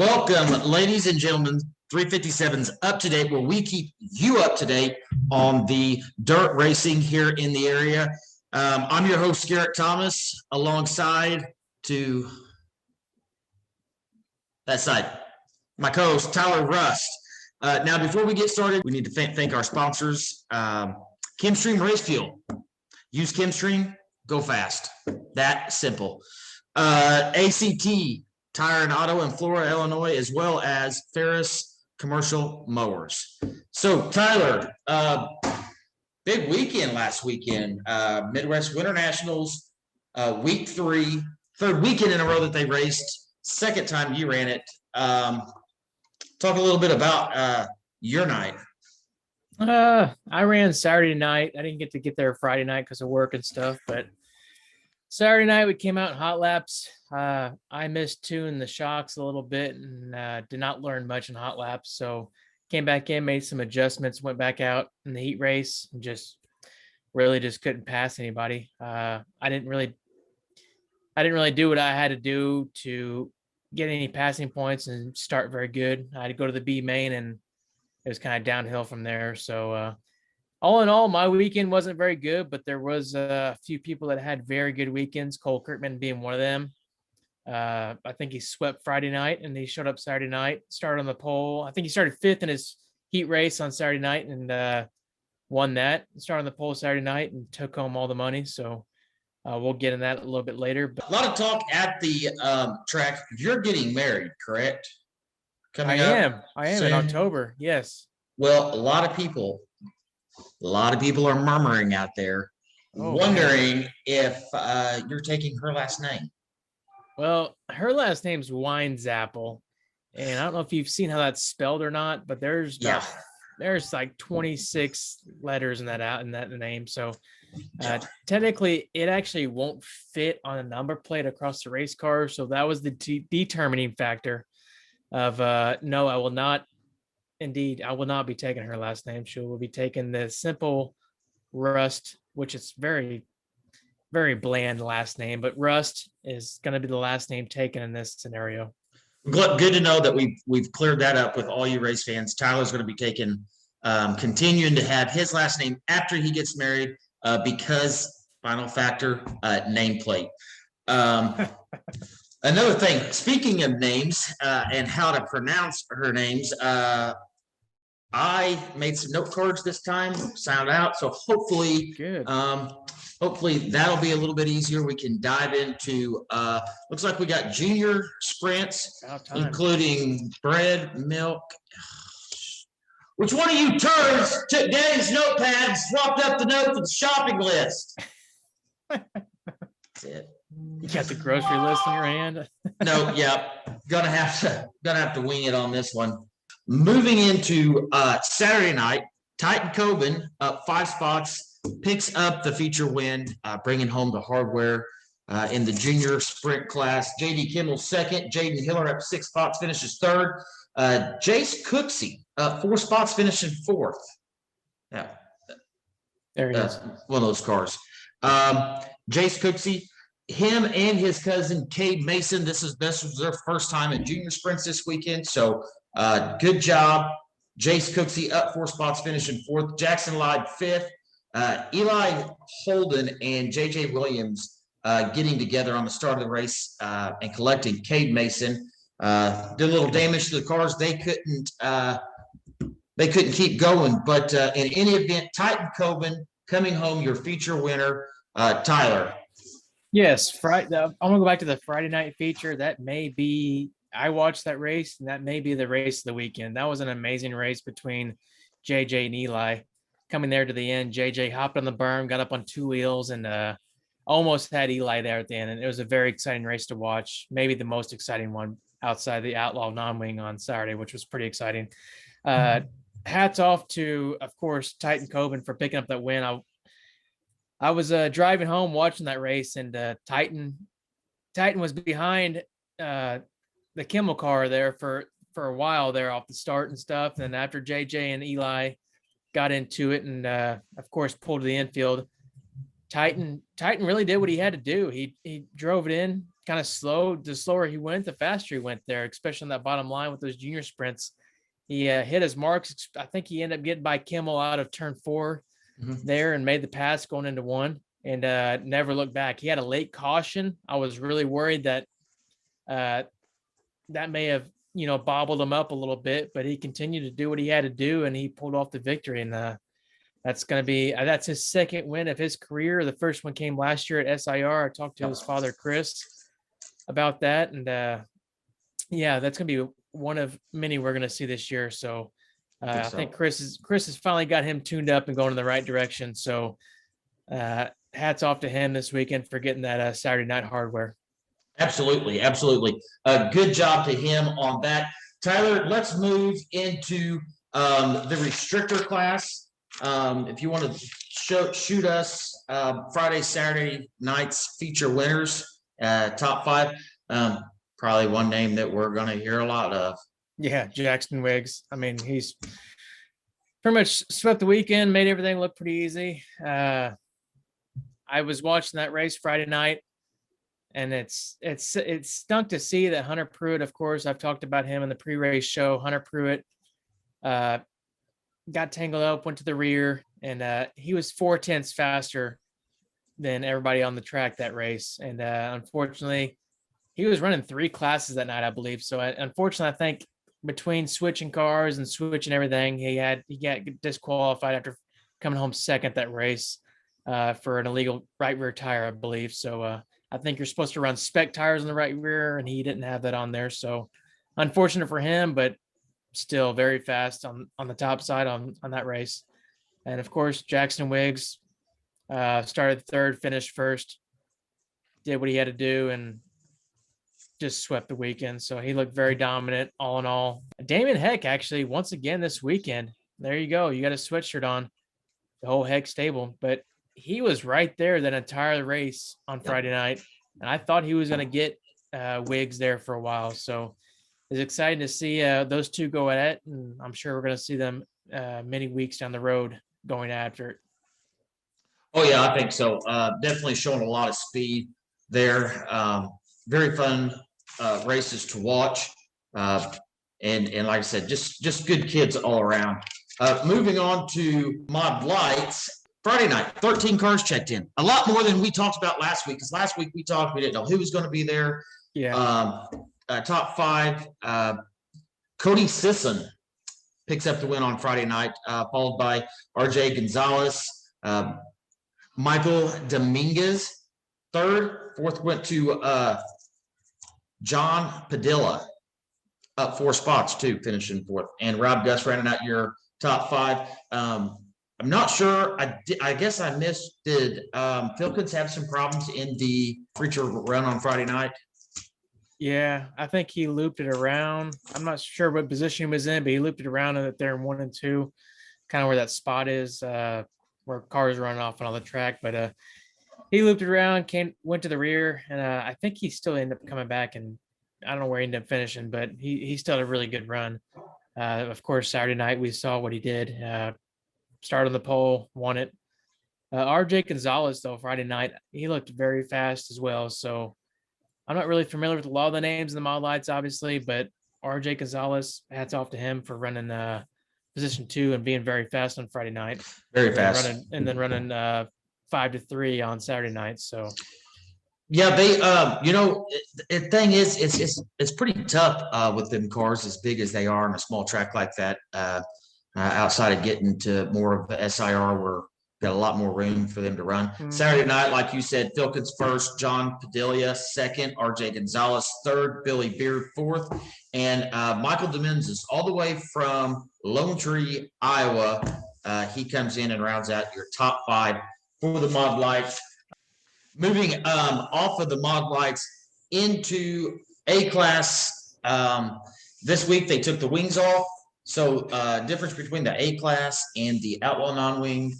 Welcome, ladies and gentlemen, 357's Up to Date, where we keep you up to date on the dirt racing here in the area. I'm your host, Garrett Thomas, alongside to that side, my co-host, Tyler Rust. Now, before we get started, we need to thank our sponsors, Chemstream Race Fuel. Use Chemstream, go fast. That simple. ACT, Tire and Auto in Flora, Illinois, as well as Ferris Commercial Mowers. So, Tyler, big weekend last weekend. Midwest Winter Nationals, week 3, third weekend in a row that they raced. Second time you ran it. Talk a little bit about your night. I ran Saturday night. I didn't get there Friday night because of work and stuff, but Saturday night we came out in hot laps. I missed 2 in the shocks a little bit and did not learn much in hot laps. So came back in, made some adjustments, went back out in the heat race and just couldn't pass anybody. I didn't really do what I had to do to get any passing points and start very good. I had to go to the B main and it was kind of downhill from there. So all in all, my weekend wasn't very good, but there was a few people that had very good weekends, Cole Kirkman being one of them. I think he swept Friday night and he showed up Saturday night, started on the pole. I think he started 5th in his heat race on Saturday night and won that. Started on the pole Saturday night and took home all the money. So we'll get in that a little bit later. But a lot of talk at the track. You're getting married, correct? I am in October. Yes. Well, a lot of people are murmuring out there, wondering if you're taking her last name. Well, her last name's Weinzappel, and I don't know if you've seen how that's spelled or not, but there's like 26 letters in that name. So technically, it actually won't fit on a number plate across the race car. So that was the determining factor of no, I will not. Indeed, I will not be taking her last name. She will be taking the simple Rust, which is very, very bland last name, but Rust is going to be the last name taken in this scenario. Good to know that we've cleared that up with all you race fans. Tyler's going to be taking, continuing to have his last name after he gets married because final factor, nameplate. Another thing, speaking of names and how to pronounce her names, I made some note cards this time, sound out. So hopefully, hopefully that'll be a little bit easier. We can dive into, looks like we got junior sprints, including bread, milk. Which one of you turds took Daddy's notepad and swapped up the notes with the shopping list? That's it. You got the grocery list in your hand? No, yeah. Gonna have to wing it on this one. Moving into Saturday night, Titan Coben up 5 spots, picks up the feature win, bringing home the hardware in the junior sprint class. JD Kimmel second, Jaden Hiller up 6 spots, finishes 3rd. Jace Cooksey up 4 spots, finishing 4th. Yeah, there he is. One of those cars. Jace Cooksey, him and his cousin Cade Mason. This was their first time at junior sprints this weekend. So good job. Jace Cooksey up 4 spots, finishing 4th. Jackson Lyde 5th. Eli Holden and JJ Williams getting together on the start of the race and collecting Cade Mason. Did a little damage to the cars. They couldn't keep going. But in any event, Titan Coben coming home your feature winner, Tyler. Yes, I'm going to go back to the Friday night feature. I watched that race, and that may be the race of the weekend. That was an amazing race between JJ and Eli. Coming there to the end, JJ hopped on the berm, got up on 2 wheels, and almost had Eli there at the end. And it was a very exciting race to watch, maybe the most exciting one outside the Outlaw non-wing on Saturday, which was pretty exciting. Hats off to, of course, Titan Coben for picking up that win. I was driving home watching that race, and Titan was behind the Kimmel car there for a while there off the start and stuff. And after JJ and Eli got into it and of course pulled to the infield, Titan really did what he had to do. He drove it in, kind of slow. The slower he went, the faster he went there, especially on that bottom line with those junior sprints. He hit his marks. I think he ended up getting by Kimmel out of turn 4 there and made the pass going into 1 and never looked back. He had a late caution. I was really worried that that may have, bobbled him up a little bit, but he continued to do what he had to do and he pulled off the victory. And that's going to be, that's his second win of his career. The first one came last year at SIR. I talked to his father, Chris, about that. And yeah, that's going to be one of many we're going to see this year. So I think Chris has finally got him tuned up and going in the right direction. So hats off to him this weekend for getting that Saturday night hardware. Absolutely. Absolutely. Good job to him on that. Tyler, let's move into the restrictor class. If you want to shoot us Friday, Saturday nights feature winners, top 5, probably one name that we're going to hear a lot of. Yeah, Jackson Wiggs. I mean, he's pretty much swept the weekend, made everything look pretty easy. I was watching that race Friday night, and it's stunk to see that Hunter Pruitt, of course, I've talked about him in the pre-race show. Hunter Pruitt got tangled up, went to the rear, and he was 4/10 faster than everybody on the track that race. And unfortunately, he was running 3 classes that night, I believe. So unfortunately, I think between switching cars and switching everything, he got disqualified after coming home second that race for an illegal right rear tire, I believe. So I think you're supposed to run spec tires in the right rear, and he didn't have that on there. So unfortunate for him, but still very fast on the top side on that race. And of course, Jackson Wiggs started third, finished first, did what he had to do, and just swept the weekend. So he looked very dominant all in all. Damon Heck, actually, once again this weekend. There you go. You got a sweatshirt on, the whole Heck stable. But he was right there that entire race on Friday night. And I thought he was going to get Wiggs there for a while. So it's exciting to see those two go at it. And I'm sure we're going to see them many weeks down the road going after it. Oh, yeah, I think so. Definitely showing a lot of speed there. Very fun races to watch. And like I said, just good kids all around. Moving on to Mod Lights. Friday night, 13 cars checked in. A lot more than we talked about last week, because last week we didn't know who was going to be there. Yeah. Top 5, Cody Sisson picks up the win on Friday night, followed by RJ Gonzalez, Michael Dominguez, third. Fourth went to John Padilla, up 4 spots too, finishing fourth. And Rob Gus rounding out your top 5. I'm not sure. I guess I missed. Did Philkins have some problems in the feature run on Friday night? Yeah, I think he looped it around. I'm not sure what position he was in, but he looped it around and there in 1 and 2, kind of where that spot is, where cars run off and on the track. But he looped it around, went to the rear, and I think he still ended up coming back, and I don't know where he ended up finishing, but he still had a really good run. Of course, Saturday night we saw what he did. Started on the pole, won it. RJ Gonzalez, though, Friday night, he looked very fast as well. So I'm not really familiar with a lot of the names in the Mod Lights, obviously, but RJ Gonzalez, hats off to him for running position 2 and being very fast on Friday night. Very fast. And then running 5-3 on Saturday night. So yeah, they the thing is it's pretty tough with them cars as big as they are on a small track like that. Outside of getting to more of the SIR, where got a lot more room for them to run. Saturday night, like you said, Philkins first, John Padilla second, RJ Gonzalez third, Billy Beard fourth, and Michael Dominguez all the way from Lone Tree, Iowa. He comes in and rounds out your top 5 for the Mod Lights. Moving off of the Mod Lights into A-Class. This week they took the wings off. So difference between the A-Class and the Outlaw non-wing,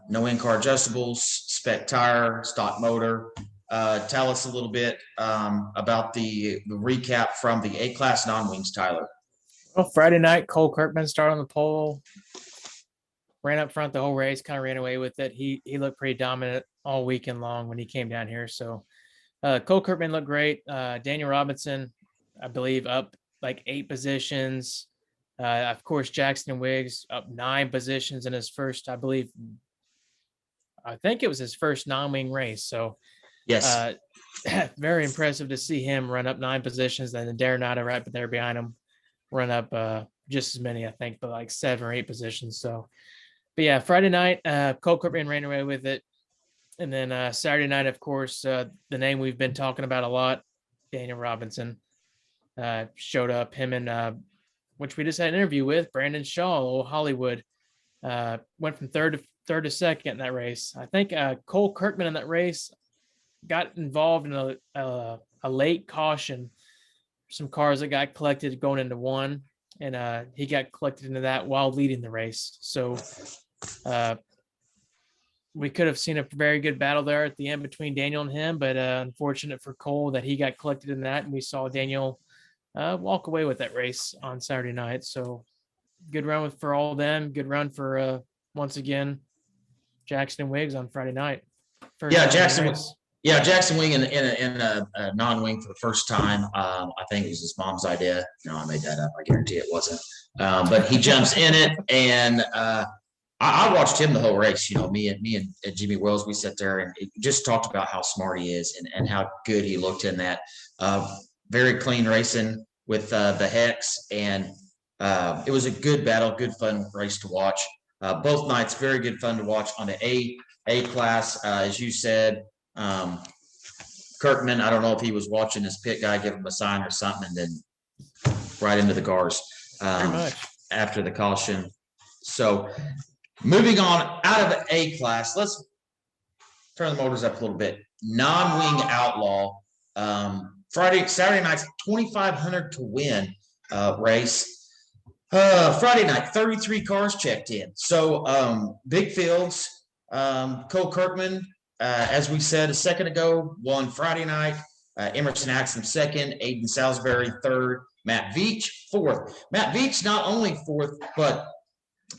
no in-car adjustables, spec tire, stock motor. Tell us a little bit about the recap from the A-Class non-wings, Tyler. Well, Friday night, Cole Kirkman started on the pole, ran up front the whole race, kind of ran away with it. He looked pretty dominant all weekend long when he came down here. So Cole Kirkman looked great. Daniel Robinson, I believe, up like 8 positions. Of course, Jackson Wiggs up 9 positions in his first, I think it was his first non-wing race. So Yes. very impressive to see him run up 9 positions. And then Darren Nada right there behind him run up just as many, I think, but like 7 or 8 positions. So, but yeah, Friday night, Cole Kirkman ran away with it. And then Saturday night, of course, the name we've been talking about a lot, Daniel Robinson, showed up. Him and which we just had an interview with, Brandon Shaw, old Hollywood, went from third to second in that race. I think Cole Kirkman in that race got involved in a late caution. Some cars that got collected going into one, and he got collected into that while leading the race. So we could have seen a very good battle there at the end between Daniel and him, but unfortunate for Cole that he got collected in that, and we saw Daniel walk away with that race on Saturday night. So good run for all of them. Good run for once again Jackson and Wiggs on Friday night. Jackson Wing in a non-wing for the first time. I think it was his mom's idea. No, I made that up. I guarantee it wasn't. But he jumps in it, and I watched him the whole race. You know, me and Jimmy Wells, we sat there and just talked about how smart he is and how good he looked in that. Very clean racing with the Hex, and it was a good battle, good fun race to watch. Both nights, very good fun to watch on the A class, as you said. Kirkman, I don't know if he was watching his pit guy give him a sign or something, and then right into the cars after the caution. So moving on out of A class, let's turn the motors up a little bit. Non-wing outlaw. Saturday night's 2,500 to win race. Friday night, 33 cars checked in. So big fields. Cole Kirkman, as we said a second ago, won Friday night. Emerson Axsom second, Aiden Salisbury third, Matt Veach fourth. Matt Veach not only fourth, but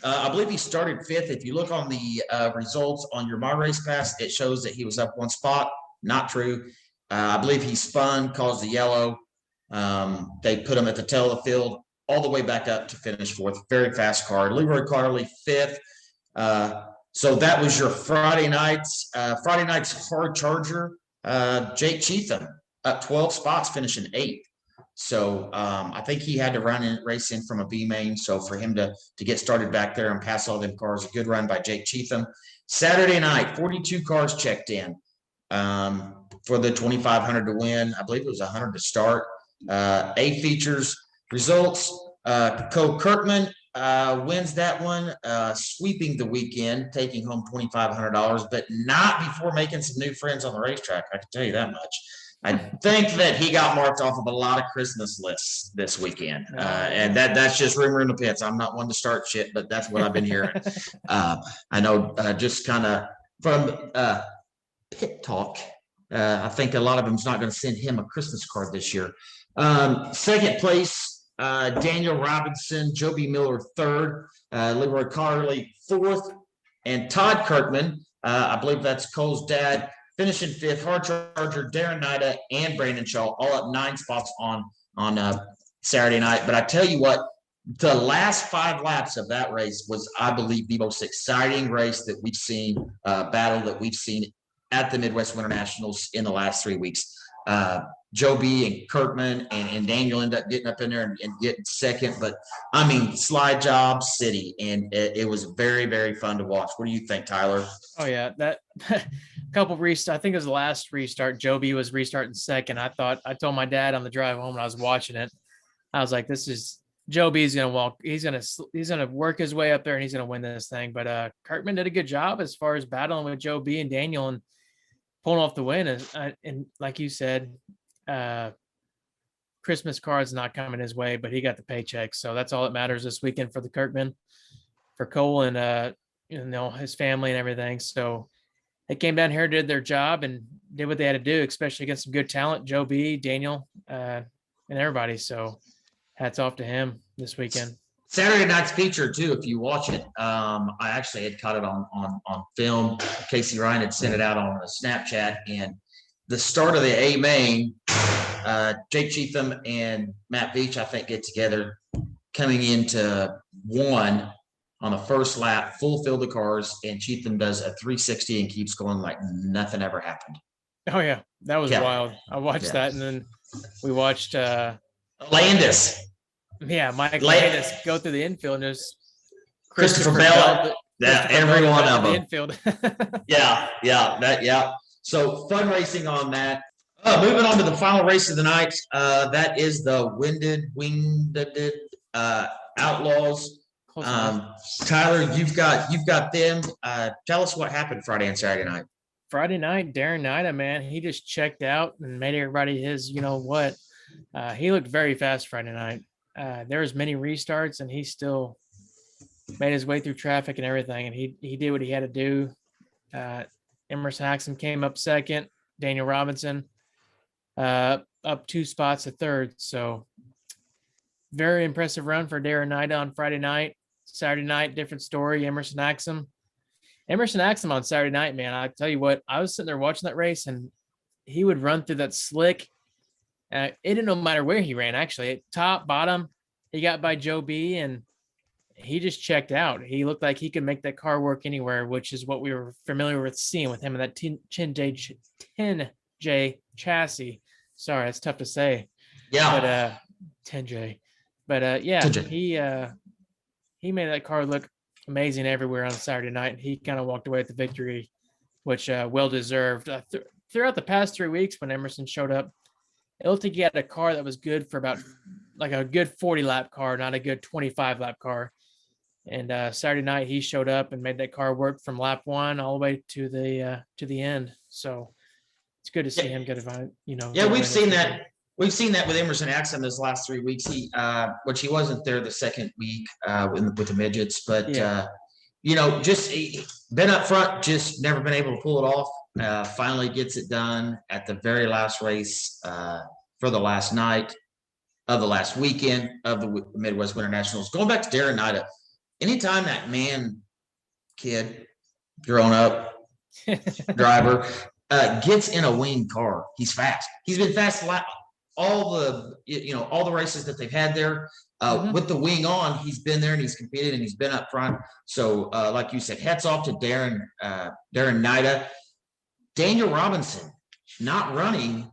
I believe he started fifth. If you look on the results on your My Race Pass, it shows that he was up 1 spot. Not true. I believe he spun, caused the yellow. They put him at the tail of the field all the way back up to finish fourth. Very fast car. Leroy Carley fifth. So that was your Friday night's hard charger. Jake Cheatham up 12 spots, finishing 8th. So I think he had to race in from a B main. So for him to get started back there and pass all them cars, a good run by Jake Cheatham. Saturday night, 42 cars checked in for the 2,500 to win. I believe it was 100 to start. A features results. Cole Kirkman wins that one, sweeping the weekend, taking home $2,500, but not before making some new friends on the racetrack. I can tell you that much. I think that he got marked off of a lot of Christmas lists this weekend, and that's just rumor in the pits. I'm not one to start shit, but that's what I've been hearing. I know just kind of from pit talk, I think a lot of them's not going to send him a Christmas card this year. Second place, Daniel Robinson, Joby Miller third, Leroy Carley fourth, and Todd Kirkman, I believe that's Cole's dad, finishing fifth. Hard charger Darren Nida and Brandon Shaw all up 9 spots on Saturday night. But I tell you what, the last 5 laps of that race was, I believe, the most exciting race that we've seen, battle that we've seen at the Midwest Winter Nationals in the last 3 weeks. Joe B and Kirkman and Daniel end up getting up in there and getting second. But, I mean, slide job city, and it was very, very fun to watch. What do you think, Tyler? Oh, yeah. That couple restarts, I think it was the last restart. Joe B was restarting second. I told my dad on the drive home when I was watching it, I was like, this is Joe B's going to walk. He's going to work his way up there, and he's going to win this thing. But Kirkman did a good job as far as battling with Joe B and Daniel and pulling off the win. And like you said, Christmas cards not coming his way, but he got the paycheck. So that's all that matters this weekend for the Kirkman, for Cole and, his family and everything. So they came down here, did their job and did what they had to do, especially against some good talent, Joe B, Daniel, and everybody. So hats off to him this weekend. Saturday night's feature too, if you watch it. I actually had caught it on film. Casey Ryan had sent it out on a Snapchat, and the start of the A main, Jake Cheatham and Matt Beach, I think, get together coming into one on the first lap, full field of cars, and Cheatham does a 360 and keeps going like nothing ever happened. Oh yeah, that was wild. I watched that, and then we watched Landis. Yeah, Mike Landis go through the infield, and there's Christopher Bell. Yeah, every one of them. The infield. Yeah. So fun racing on that. Moving on to the final race of the night. That is the Winged Outlaws. Tyler, you've got them. Tell us what happened Friday and Saturday night. Friday night, Darren Nida, man, he just checked out and made everybody his, you know what? He looked very fast Friday night. There was many restarts, and he still made his way through traffic and everything, and he did what he had to do. Emerson Axum came up second, Daniel Robinson up 2 spots to third. So very impressive run for Darren Nida on Friday night. Saturday night, different story. Emerson Axum on Saturday night, man, I tell you what, I was sitting there watching that race, and he would run through that slick. It didn't matter where he ran, actually. Top, bottom, he got by Joe B, and he just checked out. He looked like he could make that car work anywhere, which is what we were familiar with seeing with him in that 10J chassis. Sorry, that's tough to say. Yeah. But 10J. But yeah, 10J. He made that car look amazing everywhere on Saturday night. He kind of walked away with the victory, which well deserved. Throughout the past 3 weeks when Emerson showed up, it looked like he had a car that was good for about like a good 40 lap car, not a good 25 lap car. And Saturday night he showed up and made that car work from lap 1 all the way to the end. So it's good to see him get a, you know. Yeah, we've seen that. We've seen that with Emerson Axum this last 3 weeks. Which he wasn't there the second week with the midgets, but you know, just been up front, just never been able to pull it off. Finally gets it done at the very last race for the last night of the last weekend of the Midwest Winter Nationals. Going back to Darren Nida, anytime that kid, grown up driver, gets in a wing car, he's fast. He's been fast all the races that they've had there. With the wing on, he's been there and he's competed and he's been up front. So like you said, hats off to Darren Nida. Daniel Robinson not running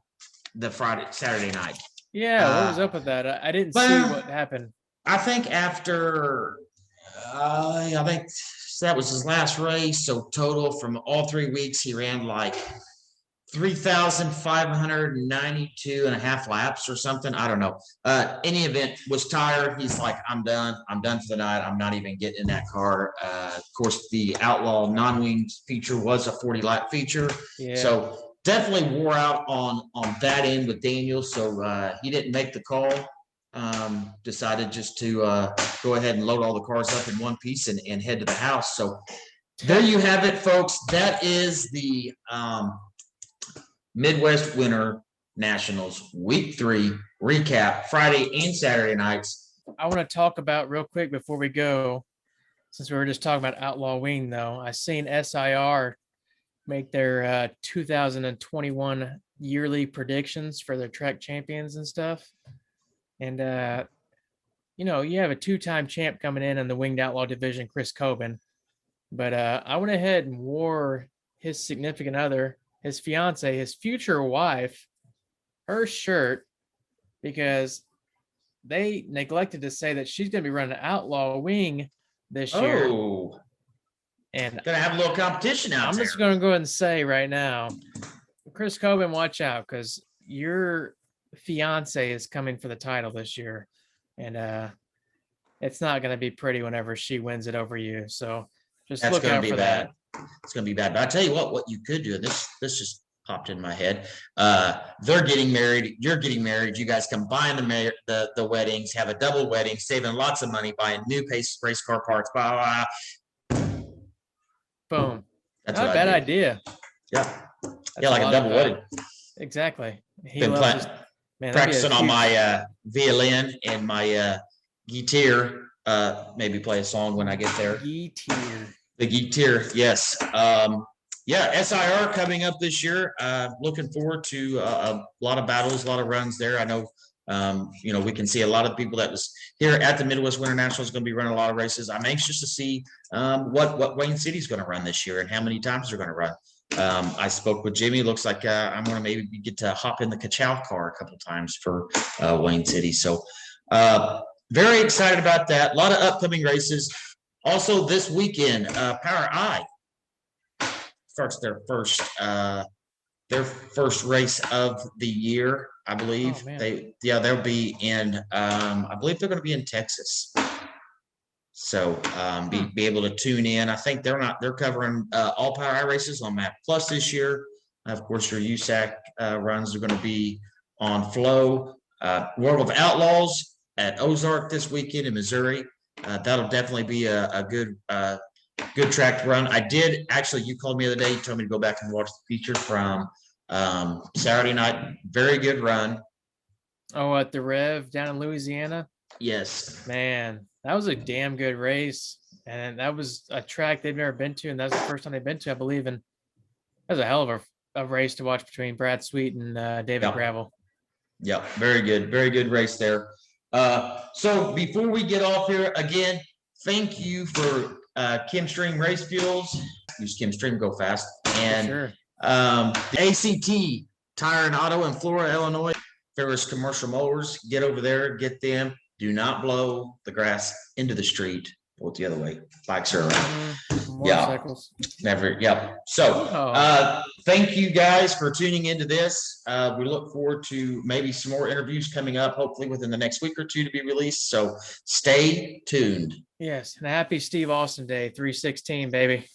the Saturday night. Yeah, what was up with that? I didn't see what happened. I think after I think that was his last race. So total from all 3 weeks, he ran like 3,592 and a half laps or something. I don't know. Any event, was tired. He's like, I'm done for the night. I'm not even getting in that car. Of course, the Outlaw non-winged feature was a 40 lap feature. Yeah. So definitely wore out on that end with Daniel. So he didn't make the call. Decided just to go ahead and load all the cars up in one piece and head to the house. So there you have it, folks. That is the Midwest Winter Nationals Week 3 recap, Friday and Saturday nights. I want to talk about real quick before we go, since we were just talking about Outlaw Wing, though. I seen SIR make their 2021 yearly predictions for their track champions and stuff. And, you know, you have a 2-time champ coming in the Winged Outlaw division, Chris Coben. But I went ahead and wore his significant other, his fiance, his future wife, her shirt, because they neglected to say that she's going to be running Outlaw Wing this year. Oh, and gonna have a little competition out there. I'm just going to go ahead and say right now, Chris Coben, watch out, because your fiance is coming for the title this year, and it's not going to be pretty whenever she wins it over you. So just look out for that. It's going to be bad. But I tell you what you could do. This just popped in my head. They're getting married. You're getting married. You guys combine the weddings, have a double wedding, saving lots of money, buying new race car parts. Blah, blah, blah. Boom. That's not a bad idea. Yeah. That's like a double wedding. Exactly. Been practicing on my violin and my guitar. Maybe play a song when I get there. Guitar. The guitar, yes. Yeah, SIR coming up this year. Looking forward to a lot of battles, a lot of runs there. I know, we can see a lot of people that was here at the Midwest Winter National is going to be running a lot of races. I'm anxious to see what Wayne City's going to run this year and how many times they're going to run. I spoke with Jimmy. Looks like I'm going to maybe get to hop in the Kachow car a couple times for Wayne City. So very excited about that. A lot of upcoming races. Also this weekend, Power I starts their first race of the year, I believe. Oh, man. They'll be in I believe they're going to be in Texas. So be able to tune in. I think they're covering all Power I races on Map Plus this year. Of course, your USAC runs are going to be on Flow. World of Outlaws at Ozark this weekend in Missouri. That'll definitely be a good track to run. I did actually, you called me the other day, you told me to go back and watch the feature from Saturday night. Very good run. Oh, at the Rev down in Louisiana. Yes. Man, that was a damn good race. And that was a track they've never been to. And that's the first time they've been to, I believe. And that was a hell of a race to watch between Brad Sweet and David Gravel. Yep. Very good. Very good race there. So before we get off here, again, thank you for Chemstream Race Fuels. Use Chemstream, go fast. And sure. The ACT Tire and Auto in Flora, Illinois. Ferris Commercial Mowers. Get over there, get them. Do not blow the grass into the street. Go the other way. Bikes are around. Motorcycles. Never. Yep. So thank you guys for tuning into this. We look forward to maybe some more interviews coming up, hopefully within the next week or two to be released. So stay tuned. Yes. And happy Steve Austin Day, 316, baby.